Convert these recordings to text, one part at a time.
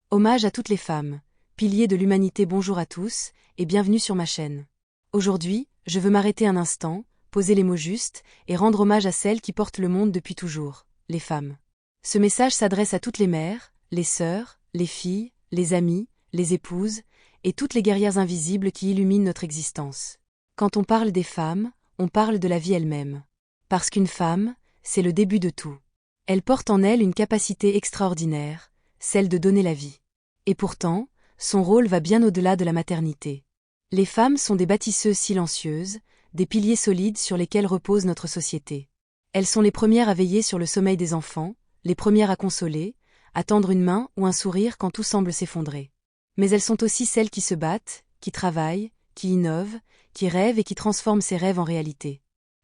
Hommage à toutes les femmes, piliers de l'humanité. Bonjour à tous, et bienvenue sur ma chaîne. Aujourd'hui, je veux m'arrêter un instant, poser les mots justes, et rendre hommage à celles qui portent le monde depuis toujours, les femmes. Ce message s'adresse à toutes les mères, les sœurs, les filles, les amies, les épouses, et toutes les guerrières invisibles qui illuminent notre existence. Quand on parle des femmes, on parle de la vie elle-même. Parce qu'une femme, c'est le début de tout. Elle porte en elle une capacité extraordinaire, celle de donner la vie. Et pourtant, son rôle va bien au-delà de la maternité. Les femmes sont des bâtisseuses silencieuses, des piliers solides sur lesquels repose notre société. Elles sont les premières à veiller sur le sommeil des enfants, les premières à consoler, à tendre une main ou un sourire quand tout semble s'effondrer. Mais elles sont aussi celles qui se battent, qui travaillent, qui innovent, qui rêvent et qui transforment ces rêves en réalité.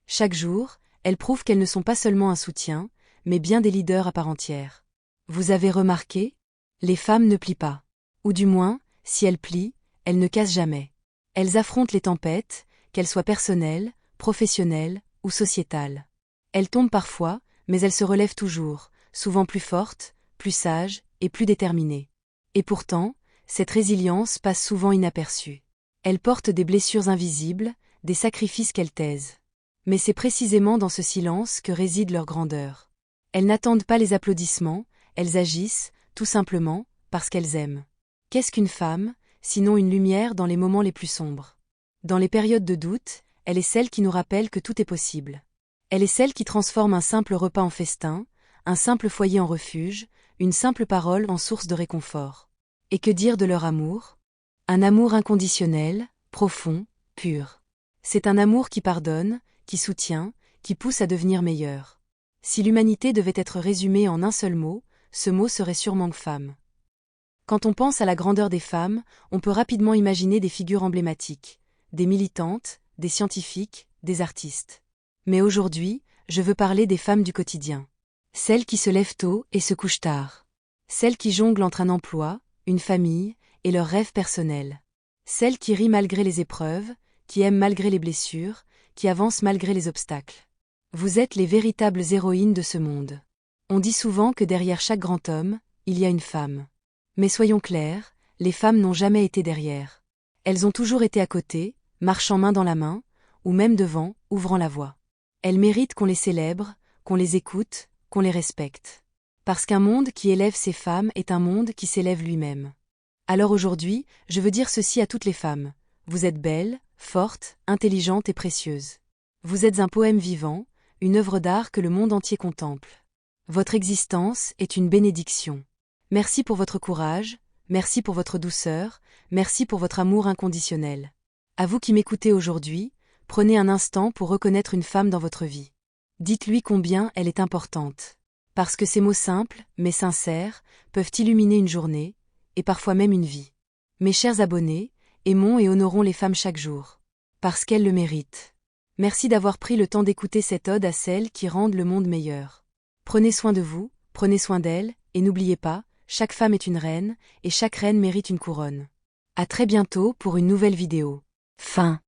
Chaque jour, elles prouvent qu'elles ne sont pas seulement un soutien, mais bien des leaders à part entière. Vous avez remarqué ? Les femmes ne plient pas. Ou du moins, si elles plient, elles ne cassent jamais. Elles affrontent les tempêtes, qu'elles soient personnelles, professionnelles ou sociétales. Elles tombent parfois, mais elles se relèvent toujours, souvent plus fortes, plus sages et plus déterminées. Et pourtant, cette résilience passe souvent inaperçue. Elles portent des blessures invisibles, des sacrifices qu'elles taisent. Mais c'est précisément dans ce silence que réside leur grandeur. Elles n'attendent pas les applaudissements, elles agissent, tout simplement, parce qu'elles aiment. Qu'est-ce qu'une femme, sinon une lumière dans les moments les plus sombres ? Dans les périodes de doute, elle est celle qui nous rappelle que tout est possible. Elle est celle qui transforme un simple repas en festin, un simple foyer en refuge, une simple parole en source de réconfort. Et que dire de leur amour ? Un amour inconditionnel, profond, pur. C'est un amour qui pardonne, qui soutient, qui pousse à devenir meilleur. Si l'humanité devait être résumée en un seul mot, ce mot serait sûrement femme. Quand on pense à la grandeur des femmes, on peut rapidement imaginer des figures emblématiques, des militantes, des scientifiques, des artistes. Mais aujourd'hui, je veux parler des femmes du quotidien. Celles qui se lèvent tôt et se couchent tard. Celles qui jonglent entre un emploi, une famille, et leurs rêves personnels. Celles qui rient malgré les épreuves, qui aiment malgré les blessures, qui avancent malgré les obstacles. Vous êtes les véritables héroïnes de ce monde. On dit souvent que derrière chaque grand homme, il y a une femme. Mais soyons clairs, les femmes n'ont jamais été derrière. Elles ont toujours été à côté, marchant main dans la main, ou même devant, ouvrant la voie. Elles méritent qu'on les célèbre, qu'on les écoute, qu'on les respecte. Parce qu'un monde qui élève ses femmes est un monde qui s'élève lui-même. Alors aujourd'hui, je veux dire ceci à toutes les femmes. Vous êtes belles, fortes, intelligentes et précieuses. Vous êtes un poème vivant, une œuvre d'art que le monde entier contemple. Votre existence est une bénédiction. Merci pour votre courage, merci pour votre douceur, merci pour votre amour inconditionnel. À vous qui m'écoutez aujourd'hui, prenez un instant pour reconnaître une femme dans votre vie. Dites-lui combien elle est importante. Parce que ces mots simples, mais sincères, peuvent illuminer une journée, et parfois même une vie. Mes chers abonnés, aimons et honorons les femmes chaque jour. Parce qu'elles le méritent. Merci d'avoir pris le temps d'écouter cette ode à celles qui rendent le monde meilleur. Prenez soin de vous, prenez soin d'elles, et n'oubliez pas, chaque femme est une reine, et chaque reine mérite une couronne. À très bientôt pour une nouvelle vidéo. Fin.